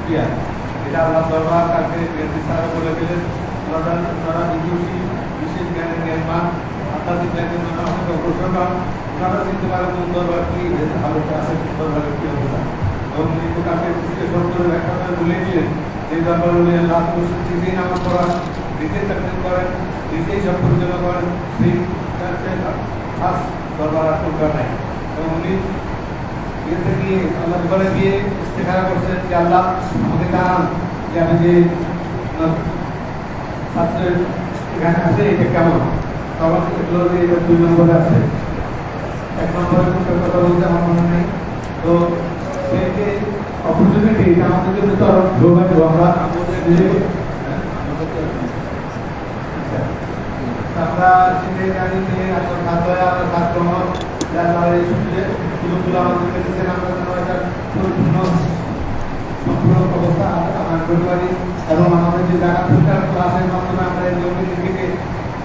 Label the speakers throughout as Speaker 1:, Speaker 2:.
Speaker 1: শুক্রিয়া। এটা আল্লাহ দরবার কালকে বিএনপি স্যার বলে গেলেন, ওনারা বিদুষী বিশেষ জ্ঞানের জ্ঞানমান আধ্যাত্মিক জ্ঞানের জন্য অনেক অগ্রসর। ওনারা চিনতে পারেন কোন দরবার কি ভালো আছে, দরবারের কি অবস্থা। এবং কিন্তু কালকে বিশ্লেষণ করে ব্যাখ্যা করে বলে দিলেন যে দরবার উনি আল্লাহ নিজেই নামাজ পড়ান, নিজেই তাকবীর করেন, নিজেই সব পরিচালনা করেন, সেই খাস দরবার আর কোনটা নাই। এবং উনি ইয়েতে গিয়ে আল্লাহ ঘরে গিয়ে ইস্তেখারা করছেন যে আল্লাহ আমাকে জানান যে আমি যে ছাত্রের এখানে আছে এটা কেমন। তখন এগুলো যে এটা 2 নম্বরে আছে, 1 নম্বরে কথা বলতে আমার মনে নেই। তো সেই যে অপরচুনিটি এটা আমাদের জন্য তো আরো সৌভাগ্য। আমরা আমরা সেটাই জানি যে আপনার খাদ্য আমার কাজকর্ম যারা এই সুযোগগুলো আমাদের পেতেছেন, আমরা যেন এটা সম্পূর্ণ অবস্থা আমরা করতে পারি। এবং আমাদের যে জায়গা ফিল্টার ক্লাসের মাধ্যমে আমরা এই জমি থেকে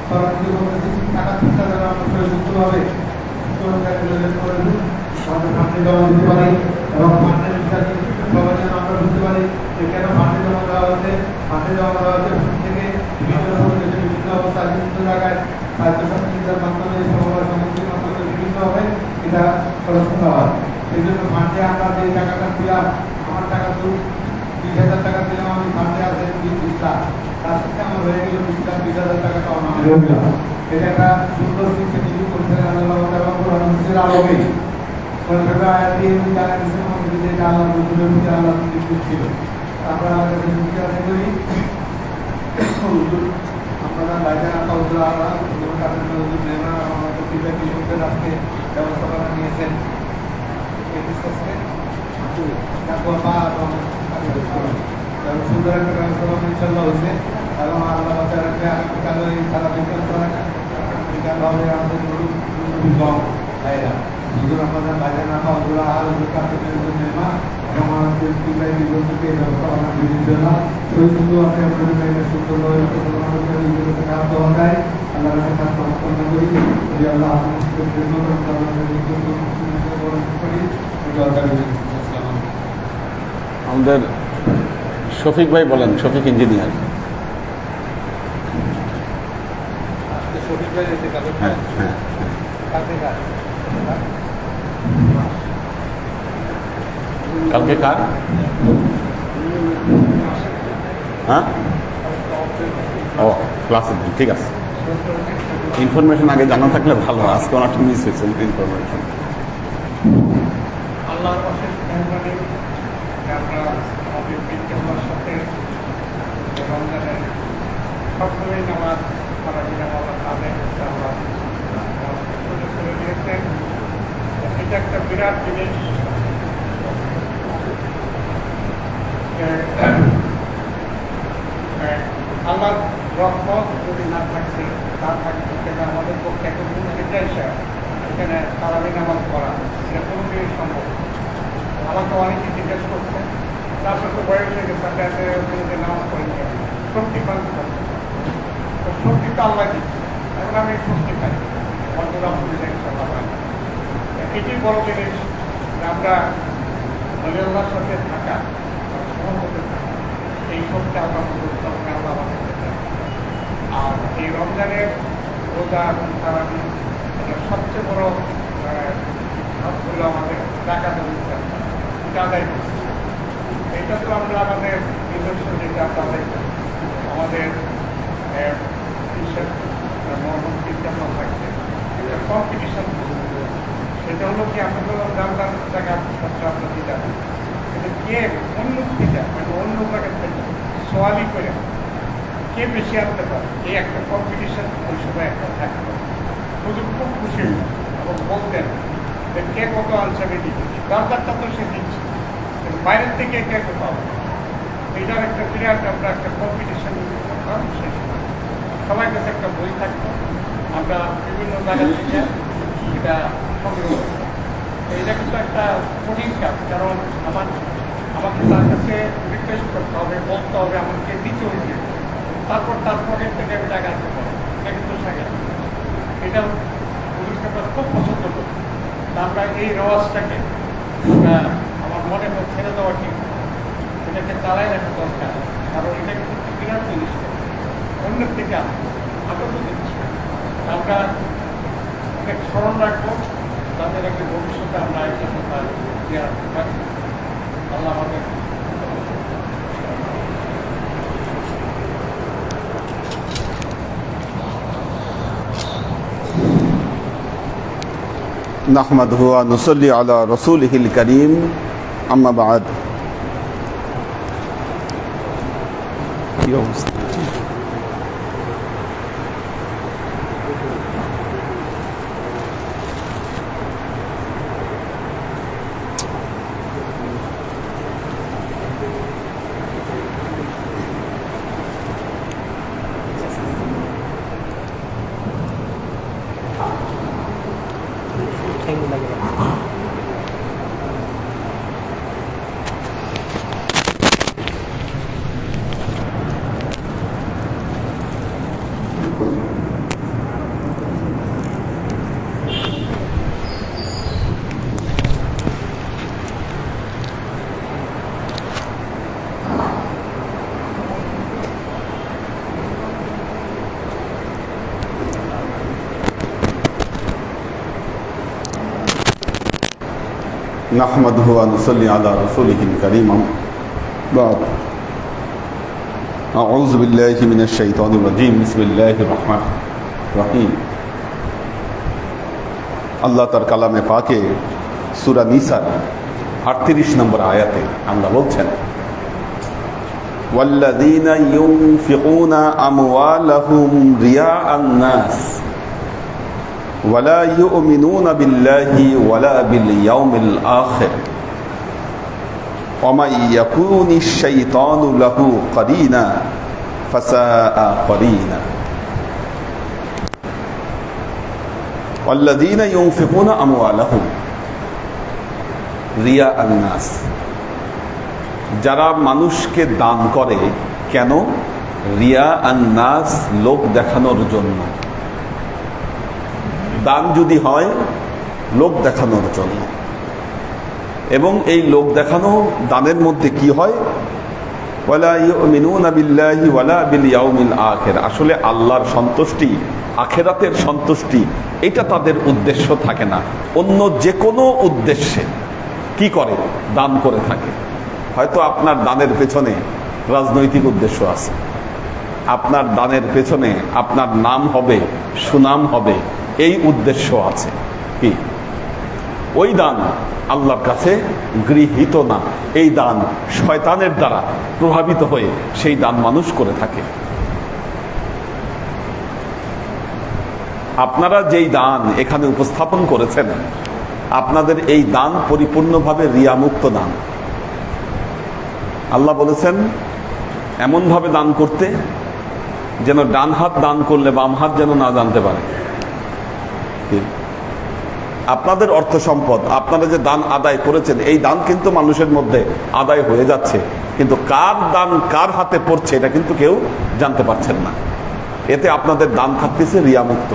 Speaker 1: সরাসরি করতেছি, টাকা ফিল্টার যেন আমরা সুযুক্তভাবে আমাদের ফান্ডে জমা দিতে পারি এবং ফান্ডের বিষয়টি সবাই যেন আমরা বুঝতে পারি যে কেন ফান্ডে জমা দেওয়া হয়েছে। ফান্ডে জমা দেওয়া হয়েছে থেকে বিভিন্ন অবস্থায় বিভিন্ন জায়গায় সাহায্য সহযোগিতার মাধ্যমে সমবায় সমিতির মাধ্যমে বিভিন্নভাবে এটা খরচ করা হয়। সেই জন্য ফান্ডে আমরা যে টাকাটা দিলাম, আমার টাকা তো 20,000 টাকা দিলাম, আমি ফান্ডে আছে 20 লাখ, তার সাথে আমার হয়ে গেল 20,000 টাকা পাওনা হয়ে গেল। এটা একটা সুন্দর সিস্টেম করতে আল্লাহ আলোকে আয়াত দিয়ে জানা গেছে আমাদের যে আল্লাহ রসুলের প্রতি আল্লাহ নির্দেশ ছিল। আমরা আল্লাহ কাছে শুকরিয়া আদায় করি। আপনারা বাইরে আল্লাহ কাছে মেহমান আমাদের বিবেকী লোকদের আজকে ব্যবস্থাপনা নিয়েছেন এই বিশ্বাসকে সুন্দর একটা ব্যবস্থাপনা ইনশাল্লাহ হয়েছে। এবং আল্লাহ বাচ্চা রাখবে আগামীকালও এই সারা বিকালভাবে আমাদের কম ভাইরা হুজুর আমাদের বাইরে না পাওয়া ওগুলো আর নেমা এবং আমাদের বিভাগ থেকে ব্যবস্থাপনা বিবেচনা ওই সুন্দর আছে আপনাদের মেয়েদের সুন্দরভাবে খারাপ দেওয়া যায়। আল্লাহ কাছে কাজ প্রার্থনা করি যদি আল্লাহ আপনাদের জন্য
Speaker 2: আমাদের শফিক ভাই বলেন, শফিক ইঞ্জিনিয়ার। হ্যাঁ হ্যাঁ কালকে কার? হ্যাঁ ও ক্লাসের দিন, ঠিক আছে। ইনফরমেশন আগে জানা থাকলে ভালো, আজকে অনেকটা মিস হয়েছে ইনফরমেশন।
Speaker 3: আল্লাহর অশেষ মেহরবানি আমরা আমাদের বিজ্ঞানের সাথে রমজানের সবসময় নামাজ সারাদিন আমরা তাদের আমরা সুযোগ করে দিয়েছেন। এটা একটা বিরাট জিনিস। আল্লাহর রহমত যদি না থাকছে তা থাকছে সেটা আমাদের পক্ষে এখন যেটা এখানে তারাবি নামাজ পড়া এটা কোনো দিনই সম্ভব। আমাকে অনেকে জিজ্ঞেস করছে তারপর তো বয়স হয়ে গেছে আপনাদের নামাজ পড়ে নিয়ে শক্তি পালন করছে, তো শক্তি তো আল্লাহ দিচ্ছে, এখন আমি শক্তি পাই অন্তর ইনশাআল্লাহ পাই। এটি বড় জিনিস যে আমরা আল্লাহর সাথে থাকা সহমতে থাকা, এই শক্তি আল্লাহ আল্লাহ আমাদের দেয়। আর এই রমজানের রোজা এবং তারাবি এটা সবচেয়ে বড় হলো আমাদের টাকা ব্যবস্থা এটা আদায় করছি। এটা তো আমরা আমাদের নিজস্ব যেটা আমরা আদায় করি আমাদের বিজ্ঞাপন থাকছে এটা কম্পিটিশন, সেটা হলো কি আমরা তো জানতাম জায়গা আপনার দিতে হবে, কিন্তু কে উন্নতিটা মানে অন্য জায়গার থেকে সোয়ালি করে কে বেশি আনতে পারে এই একটা কম্পিটিশন ওই সময় একটা থাকতো। হুজুর খুব খুশি এবং বলতেন যে কে কত আনছে আমি দিচ্ছি, দরকারটা তো সে দিচ্ছে, কিন্তু বাইরের থেকে কে কত পাবে এইটার একটা বিরাট আমরা একটা কম্পিটিশন করতাম। সেই সময় সবার কাছে একটা বই থাকতো, আমরা বিভিন্ন জায়গা থেকে এটা সংগ্রহ করতাম। এইটা কিন্তু একটা কঠিন কাজ, কারণ আমাকে তার কাছে রিকোয়েস্ট করতে হবে, বলতে হবে আমাকে দিতে হইবে, তারপর তার পকেট থেকে আমি টাকা আসতে পারবো, এটা কিন্তু থাকে। এটা হুজুরকে আমরা খুব পছন্দ করি। আমরা এই রেওয়াজটাকে আমার মনে হয় ছেড়ে দেওয়া ঠিক, এটা এটাকে চালাই রাখা দরকার, কারণ এটা কিন্তু বিরাট জিনিস অন্যের থেকে আতঙ্ক দিচ্ছে। আমরা অনেক স্মরণ রাখবো, তাদের একটা ভবিষ্যতে আমরা একটা দেওয়ার পারি। আল্লাহ আমাদের
Speaker 2: নাহমাদুহু ওয়া নুসাল্লি আলা রাসূলিহিল কারীম, আম্মা বা'দ। কি অবস্থা? نحمده ونصلي على رسوله الكريم بعد أعوذ بالله من الشيطان الرجيم بسم الله الرحمن الرحيم আল্লাহ তার কালামে পাকে সূরা নিসার 38 নম্বর আয়াতে আল্লাহ বলছেন والذين ينفقون أموالهم رياء الناس ولا يؤمنون بالله ولا باليوم الآخر ومن يكون الشيطان له قرينا فساء قرينا والذين ينفقون أموالهم رياء الناس যারা মানুষকে দান করে কেন? রিয়া আন-নাস, লোক দেখানোর জন্য। দান যদি হয় লোক দেখানোর জন্য, এবং এই লোক দেখানো দানের মধ্যে কি হয়? ওয়ালা ইউমিনুনা বিল্লাহি ওয়ালা বিল ইয়াউমিল আখির, আসলে আল্লাহর সন্তুষ্টি, আখিরাতের সন্তুষ্টি, এটা তাদের উদ্দেশ্য থাকে না। অন্য যে কোনো উদ্দেশ্যে কি করে? দান করে থাকে। হয়তো আপনার দানের পেছনে রাজনৈতিক উদ্দেশ্য আছে, আপনার দানের পেছনে আপনার নাম হবে, সুনাম হবে, এই উদ্দেশ্য আছে। কি? ওই দান আল্লাহর কাছে গৃহীত না। এই দান শয়তানের দ্বারা প্রভাবিত হয়ে সেই দান মানুষ করে থাকে। আপনারা যেই দান এখানে উপস্থাপন করেছেন, আপনাদের এই দান পরিপূর্ণভাবে রিয়ামুক্ত দান। আল্লাহ বলেছেন এমনভাবে দান করতে যেন ডান হাত দান করলে বাম হাত যেন না জানতে পারে। আপনাদের অর্থ সম্পদ, আপনারা যে দান আদায় করেছেন, এই দান কিন্তু মানুষের মধ্যে আদায় হয়ে যাচ্ছে, কিন্তু কার দান কার হাতে পড়ছে এটা কিন্তু কেউ জানতে পারছেন না। এতে আপনাদের দান থাকতেছে রিয়ামুক্ত,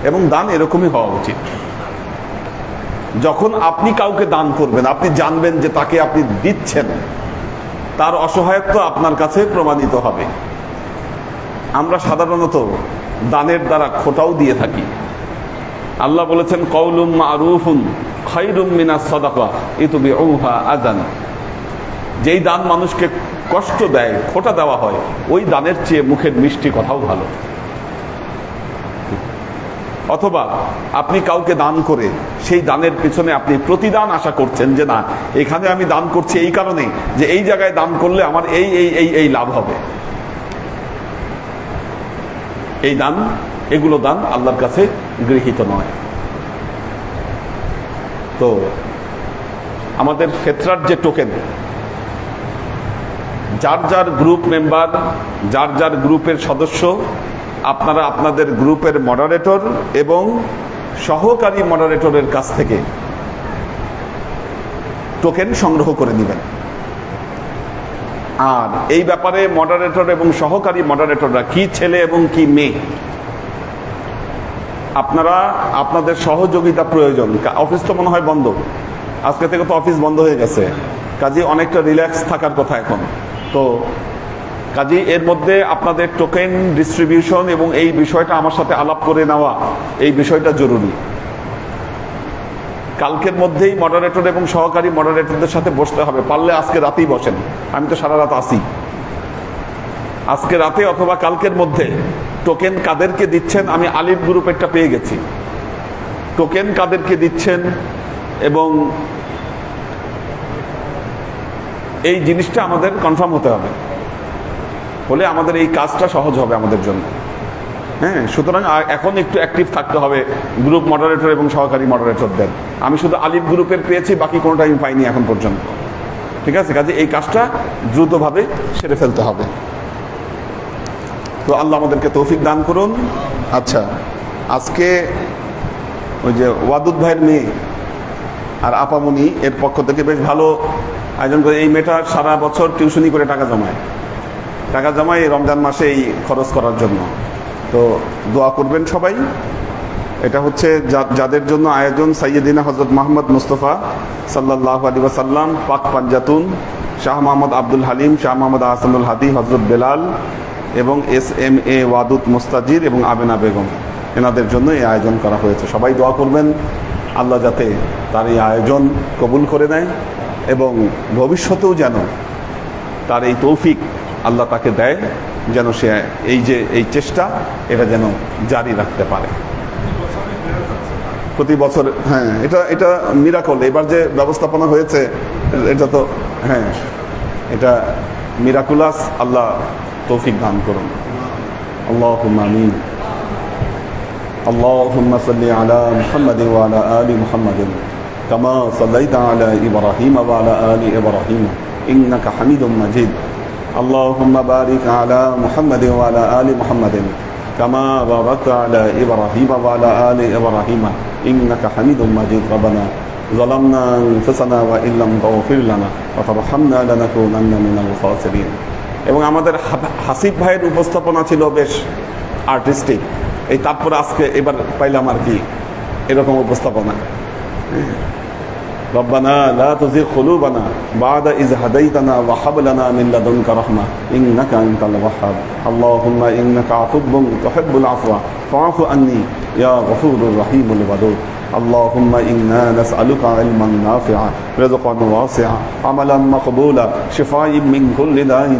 Speaker 2: এবং দান এরকমই হওয়া উচিত। যখন আপনি কাউকে দান করবেন, আপনি জানবেন যে তাকে আপনি দিচ্ছেন, তার অসহায়ত্ব আপনার কাছে প্রমাণিত হবে। আমরা সাধারণত দানের দ্বারা খোটাও দিয়ে থাকি। আল্লাহ বলেছেন কওলুম মারুফুন খায়রুম মিনাস সাদাকা ইতুবিউহা আযান, যেই দান মানুষকে কষ্ট দেয়, খোটা দেওয়া হয়, ওই দানের চেয়ে মুখের মিষ্টি কথাও ভালো। অথবা আপনি কাউকে দান করে সেই দানের পিছনে আপনি প্রতিদান আশা করছেন যে না, এখানে আমি দান করছি এই কারণে যে এই জায়গায় দান করলে আমার এই এই এই এই লাভ হবে। এই দান, এগুলো দান আল্লাহর কাছে গৃহীত নয়। তো আমাদের ফেতরার যে টোকেন, যার যার গ্রুপ মেম্বার, যার যার গ্রুপের সদস্য, আপনারা আপনাদের গ্রুপের মডারেটর এবং সহকারী মডারেটরের কাছ থেকে টোকেন সংগ্রহ করে নেবেন। আর এই ব্যাপারে মডারেটর এবং সহকারী মডারেটররা কি ছেলে এবং কি মেয়ে, আপনারা আপনাদের সহযোগিতা প্রয়োজন। অফিস তো মনে হয় বন্ধ, আজকে থেকে তো অফিস বন্ধ হয়ে গেছে। কাজে অনেকটা রিল্যাক্স থাকার কথা এখন। তো কাজে এর মধ্যে আপনাদের টোকেন ডিস্ট্রিবিউশন এবং এই বিষয়টা আমার সাথে আলাপ করে নেওয়া, এই বিষয়টা জরুরি। কালকের মধ্যেই মডারেটর এবং সহকারী মডারেটরদের সাথে বসতে হবে, পারলে আজকে রাতেই বসেন, আমি তো সারা রাত আসি। আজকে রাতে অথবা কালকের মধ্যে টোকেন কাদেরকে দিচ্ছেন, আমি আলিফ গ্রুপেরটা পেয়ে গেছি, টোকেন কাদেরকে দিচ্ছেন এবং এই জিনিসটা আমাদের কনফার্ম হতে হবে, হলে আমাদের এই কাজটা সহজ হবে আমাদের জন্য। হ্যাঁ, সুতরাং এখন একটু অ্যাক্টিভ থাকতে হবে গ্রুপ মডারেটর এবং সহকারী মডারেটরদের। আমি শুধু আলিফ গ্রুপের পেয়েছি, বাকি কোনোটা আমি পাইনি এখন পর্যন্ত। ঠিক আছে, কাজে এই কাজটা দ্রুতভাবে সেরে ফেলতে হবে। তো আল্লাহ আমাদেরকে তৌফিক দান করুন। আচ্ছা, আজকে ওই যে ওয়াদুদ ভাইয়ের মেয়ে আর আপামনি এর পক্ষ থেকে বেশ ভালো আয়োজন করে। এই মেয়েটা সারা বছর টিউশনি করে টাকা জমায় এই রমজান মাসে এই খরচ করার জন্য। তো দোয়া করবেন সবাই। এটা হচ্ছে যাদের জন্য আয়োজন সাইয়েদিনা হযরত মুহাম্মদ মুস্তাফা সাল্লাল্লাহু আলাইহি ওয়াসাল্লাম, পাক পাঞ্জাতুন, শাহ মোহাম্মদ আব্দুল হালিম, শাহ মোহাম্মদ আহসানুল হাদি, হযরত বেলাল এবং SMA ওয়াদুদ মুস্তাজির এবং আবেনা বেগম, এনাদের জন্য এই আয়োজন করা হয়েছে। সবাই দোয়া করবেন আল্লাহ যাতে তার এই আয়োজন কবুল করে নেয় এবং ভবিষ্যতেও যেন তার এই তৌফিক আল্লাহ তাকে দেয়, যেন সে এই চেষ্টা এটা যেন জারি রাখতে পারে প্রতি বছর। হ্যাঁ, এটা মিরাকল। এবার যে ব্যবস্থাপনা হয়েছে এটা তো হ্যাঁ, এটা মিরাকুলাস। আল্লাহ তৌফিক দান করুন। আল্লাহুম্মা আমিন। আল্লাহুম্মা সাল্লি আলা মুহাম্মাদিন ওয়া আলা আলি মুহাম্মাদিন কামা সাল্লাইতা আলা ইব্রাহিম ওয়া আলা আলি ইব্রাহিম ইন্নাকা হামিদুম মাজিদ। আল্লাহুম্মা বারিক আলা মুহাম্মাদিন ওয়া আলা আলি মুহাম্মাদিন কামা বারাকতা আলা ইব্রাহিম ওয়া আলা আলি ইব্রাহিম ইন্নাকা হামিদুম মাজিদ। রব্বানা যালামনা আনফুসানা ওয়া ইল্লাম তাগফির লানা ওয়া তারহামনা লানাকুনান্না মিনাল খাসিরিন। এবং আমাদের হাসিব ভাইয়ের উপস্থাপনা ছিল বেশ আর্টিস্টিক। এই তারপরে আজকে এবার পাইলাম আর কি এরকম উপস্থাপনা। রব্বানা লা তুযিগ কুলুবানা বা'দা ইয হাদাইতানা ওয়া হাব লানা মিন লাদুনকা রাহমা ইন্নাকা আনতাল ওয়াহ্হাব। আল্লাহুম্মা ইন্নাকা আফুব্বুন তুহিব্বুল আফওয়া ফা'ফু আন্নী ইয়া গফুরুর রহিমুল ওয়াদুদ। اللهم إنا نسألك علما نافعا رزقا واسعا عملا مقبولا شفاء من كل داء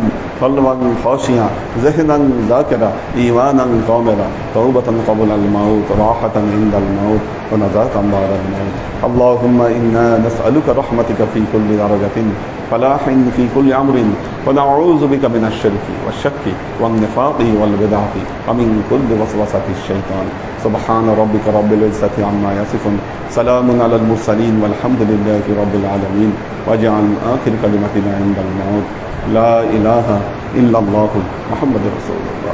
Speaker 2: قلبا خاشعا ذهنا ذاكرا إيمانا كاملا توبة قبل الموت راحة عند الموت ونجاة بعد الموت. اللهم إنا نسألك رحمتك في كل درجة فلاح في كل أمر ونعوذ بك من الشرك والشك والنفاق والبدعة ومن كل وسوسة الشيطان. سبحان ربك رب العزة عما يصفون سلام على المرسلين والحمد لله رب العالمين. واجعل آخر كلمتنا عند الموت لا إله إلا الله محمد رسول الله.